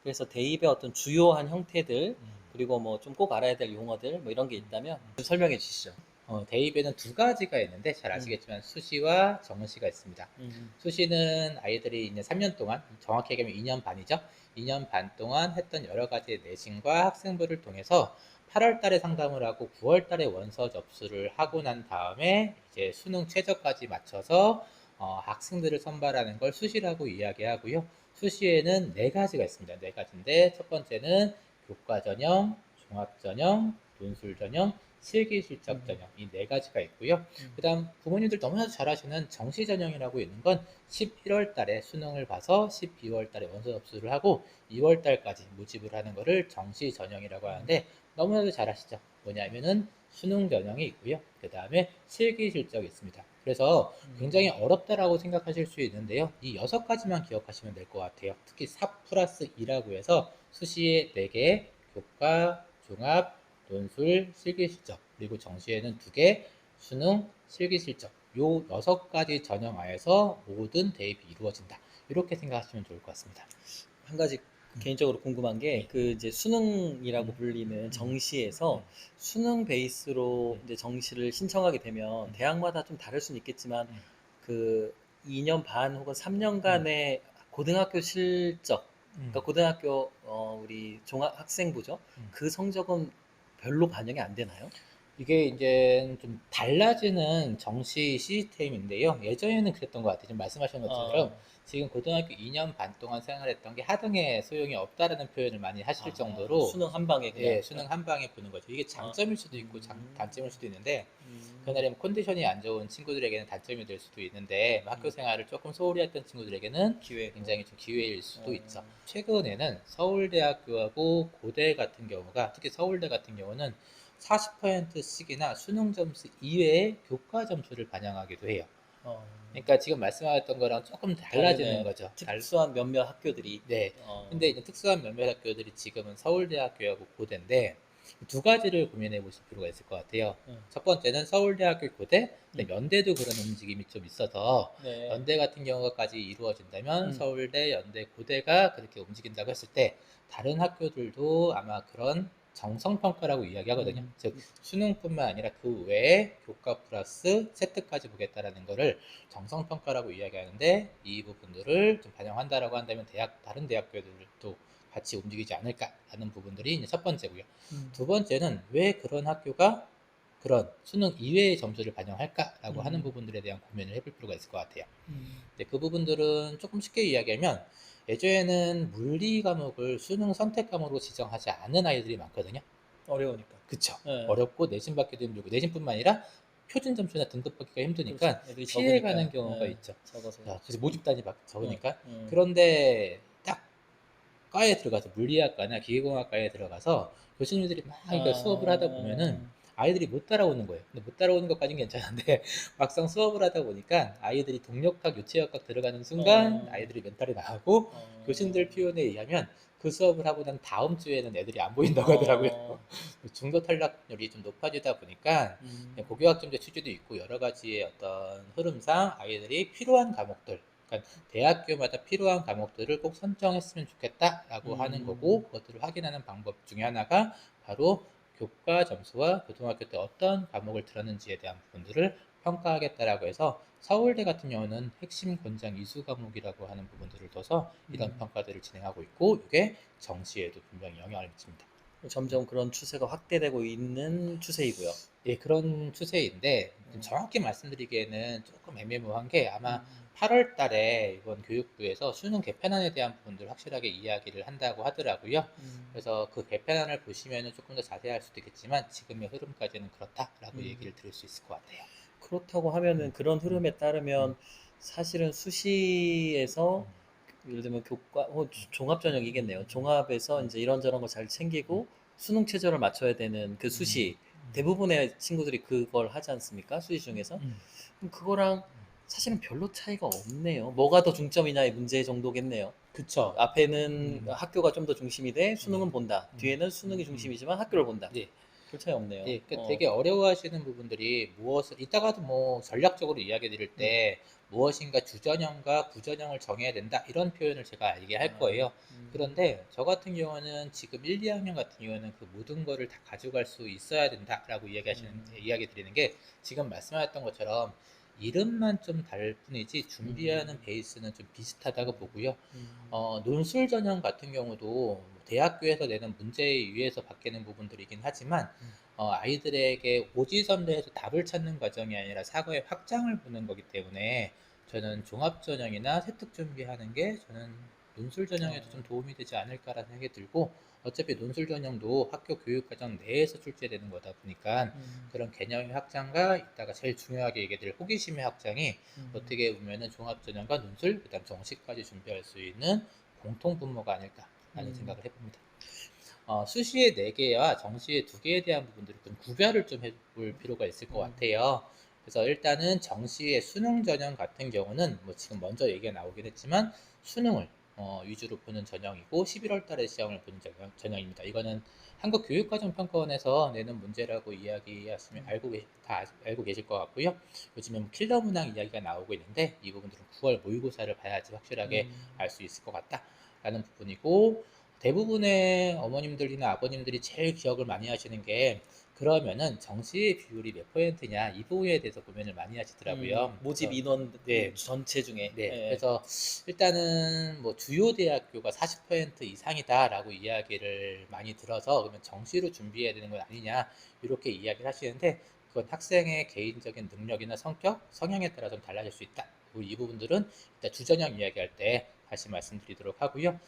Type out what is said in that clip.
그래서 대입의 어떤 주요한 형태들, 그리고 뭐 좀 꼭 알아야 될 용어들 뭐 이런 게 있다면 좀 설명해 주시죠. 대입에는 두 가지가 있는데 잘 아시겠지만 수시와 정시가 있습니다. 수시는 아이들이 이제 3년 동안, 정확히 얘기하면 2년 반이죠. 2년 반 동안 했던 여러 가지 내신과 학생부를 통해서 8월 달에 상담을 하고 9월 달에 원서 접수를 하고 난 다음에 이제 수능 최저까지 맞춰서 학생들을 선발하는 걸 수시라고 이야기하고요. 수시에는 네 가지가 있습니다. 네 가지인데 첫 번째는 교과 전형, 종합 전형, 논술 전형, 실기 실적 전형 이 네 가지가 있고요. 그다음 부모님들 너무나도 잘 아시는 정시 전형이라고 있는 건 11월 달에 수능을 봐서 12월 달에 원서 접수를 하고 2월 달까지 모집을 하는 거를 정시 전형이라고 하는데 너무나도 잘 아시죠? 뭐냐면은 수능 전형이 있고요. 그다음에 실기 실적이 있습니다. 그래서 굉장히 어렵다라고 생각하실 수 있는데요. 이 여섯 가지만 기억하시면 될 것 같아요. 특히 4 플러스 2라고 해서 수시에 4개, 교과, 종합, 논술, 실기 실적, 그리고 정시에는 2개, 수능, 실기 실적. 요 6가지 전형 하에서 모든 대입이 이루어진다. 이렇게 생각하시면 좋을 것 같습니다. 한 가지 개인적으로 궁금한 게 네. 그 이제 수능이라고 불리는 정시에서 수능 베이스로 이제 정시를 신청하게 되면 대학마다 좀 다를 수는 있겠지만 그 2년 반 혹은 3년간의 고등학교 실적, 그러니까 고등학교 우리 종합학생부죠. 그 성적은 별로 반영이 안 되나요? 이게 이제 좀 달라지는 정시 시스템인데요. 예전에는 그랬던 것 같아요. 지금 말씀하신 것처럼 어, 지금 고등학교 2년 반 동안 생활했던 게 하등에 소용이 없다라는 표현을 많이 하실 정도로 수능 한 방에 그냥. 예, 수능 한 방에 보는 거죠. 이게 아, 장점일 수도 있고 단점일 수도 있는데 음, 그날에 뭐 컨디션이 안 좋은 친구들에게는 단점이 될 수도 있는데 뭐 학교 생활을 조금 소홀히 했던 친구들에게는 기회고. 굉장히 좀 기회일 수도 어, 있죠. 최근에는 서울대학교하고 고대 같은 경우가 특히 서울대 같은 경우는 40%씩이나 수능 점수 이외에 교과 점수를 반영하기도 해요. 어, 그러니까 지금 말씀하셨던 거랑 조금 달라지는 다르네. 거죠. 특수한 몇몇 학교들이. 네. 어, 근데 이제 특수한 몇몇 학교들이 지금은 서울대학교하고 고대인데 두 가지를 고민해 보실 필요가 있을 것 같아요. 음, 첫 번째는 서울대학교 고대, 음, 근데 연대도 그런 움직임이 좀 있어서 네. 연대 같은 경우까지 이루어진다면 음, 서울대, 연대, 고대가 그렇게 움직인다고 했을 때 다른 학교들도 아마 그런 정성평가라고 이야기하거든요. 음, 즉 수능뿐만 아니라 그 외에 교과 플러스 세트까지 보겠다라는 거를 정성평가라고 이야기하는데 이 부분들을 좀 반영한다라고 한다면 다른 대학교들도 같이 움직이지 않을까라는 부분들이 이제 첫 번째고요. 음, 두 번째는 왜 그런 학교가 그런 수능 이외의 점수를 반영할까라고 하는 음, 부분들에 대한 고민을 해볼 필요가 있을 것 같아요. 음. 근데 그 부분들은 조금 쉽게 이야기하면 예전에는 물리 과목을 수능 선택 과목으로 지정하지 않은 아이들이 많거든요. 어려우니까. 그쵸. 네, 어렵고 내신 받기도 힘들고 내신뿐만 아니라 표준 점수나 등급 받기가 그렇죠. 힘드니까 애들이 피해가는 적으니까. 경우가 네, 있죠. 적어서 자, 그렇지. 그래서 모집단이 막 응, 적으니까. 응, 그런데 딱 과에 들어가서 물리학과나 기계공학과에 들어가서 교수님들이 막 그러니까 수업을 하다 아, 보면은 아이들이 못 따라오는 거예요. 근데 못 따라오는 것까지는 괜찮은데 막상 수업을 하다 보니까 아이들이 동력학, 유체역학 들어가는 순간 어, 아이들이 멘탈이 나가고 어, 교수님들 표현에 의하면 그 수업을 하고 난 다음 주에는 애들이 안 보인다고 하더라고요. 어, 중도 탈락률이 좀 높아지다 보니까 음, 고교학점제 취지도 있고 여러 가지의 어떤 흐름상 아이들이 필요한 과목들, 그러니까 대학교마다 필요한 과목들을 꼭 선정했으면 좋겠다라고 하는 거고 그것들을 확인하는 방법 중에 하나가 바로 교과 점수와 고등학교 때 어떤 과목을 들었는지에 대한 부분들을 평가하겠다라고 해서 서울대 같은 경우는 핵심 권장 이수 과목이라고 하는 부분들을 둬서 이런 음. 평가들을 진행하고 있고 이게 정시에도 분명히 영향을 미칩니다. 점점 그런 추세가 확대되고 있는 추세이고요. 예, 그런 추세인데 좀 음, 정확히 말씀드리기에는 조금 애매모호한 게 아마 음, 8월 달에 이번 교육부에서 수능 개편안에 대한 부분들 확실하게 이야기를 한다고 하더라고요. 음, 그래서 그 개편안을 보시면 조금 더 자세할 수도 있겠지만 지금의 흐름까지는 그렇다라고 음. 얘기를 드릴 수 있을 것 같아요. 그렇다고 하면은 그런 음, 흐름에 음, 따르면 사실은 수시에서 음, 예를 들면 교과 종합 전형이겠네요. 종합에서 음, 이제 이런저런 거 잘 챙기고 수능 최저를 맞춰야 되는 그 음, 수시 대부분의 친구들이 그걸 하지 않습니까? 수시 중에서 그럼 그거랑 사실은 별로 차이가 없네요. 뭐가 더 중점이냐의 문제 정도겠네요. 그쵸. 앞에는 음, 학교가 좀 더 중심이 돼 음, 수능은 본다. 음, 뒤에는 수능이 음. 중심이지만 학교를 본다. 네. 별 차이 없네요. 예, 그러니까 되게 어려워하시는 부분들이 무엇을 이따가도 뭐 전략적으로 이야기 드릴 때 무엇인가 주전형과 부전형을 정해야 된다 이런 표현을 제가 얘기할 거예요. 그런데 저 같은 경우는 지금 1, 2학년 같은 경우는 그 모든 거를 다 가져갈 수 있어야 된다라고 이야기 드리는 게 지금 말씀하셨던 것처럼 이름만 좀 다를 뿐이지 준비하는 베이스는 좀 비슷하다고 보고요. 논술 전형 같은 경우도 뭐 대학교에서 내는 문제에 의해서 바뀌는 부분들이긴 하지만 아이들에게 오지선다해서 답을 찾는 과정이 아니라 사고의 확장을 보는 거기 때문에 저는 종합 전형이나 세특 준비하는 게 저는 논술 전형에도 좀 도움이 되지 않을까라는 생각이 들고 어차피 논술 전형도 학교 교육과정 내에서 출제되는 거다 보니까 그런 개념의 확장과 이따가 제일 중요하게 얘기해드릴 호기심의 확장이 어떻게 보면은 종합 전형과 논술 그다음 정시까지 준비할 수 있는 공통 분모가 아닐까라는 생각을 해봅니다. 수시의 4개와 정시의 2개에 대한 부분들을 좀 구별을 좀 해볼 필요가 있을 것 같아요. 그래서 일단은 정시의 수능 전형 같은 경우는 뭐 지금 먼저 얘기가 나오긴 했지만 수능을 위주로 보는 전형이고 11월 달에 시험을 보는 전형입니다. 이거는 한국교육과정평가원에서 내는 문제라고 이야기하시면 다 알고 계실 것 같고요. 요즘에 뭐 킬러 문항 이야기가 나오고 있는데 이 부분들은 9월 모의고사를 봐야지 확실하게 알 수 있을 것 같다라는 부분이고 대부분의 어머님들이나 아버님들이 제일 기억을 많이 하시는 게 그러면은 정시 비율이 몇 %냐 이 부분에 대해서 고민을 많이 하시더라고요. 모집 그래서 인원 네, 전체 중에. 네. 예. 그래서 일단은 뭐 주요 대학교가 40% 이상이다라고 이야기를 많이 들어서 그러면 정시로 준비해야 되는 건 아니냐 이렇게 이야기를 하시는데 그건 학생의 개인적인 능력이나 성격, 성향에 따라 좀 달라질 수 있다. 그리고 이 부분들은 일단 주전형 이야기할 때 다시 말씀드리도록 하고요.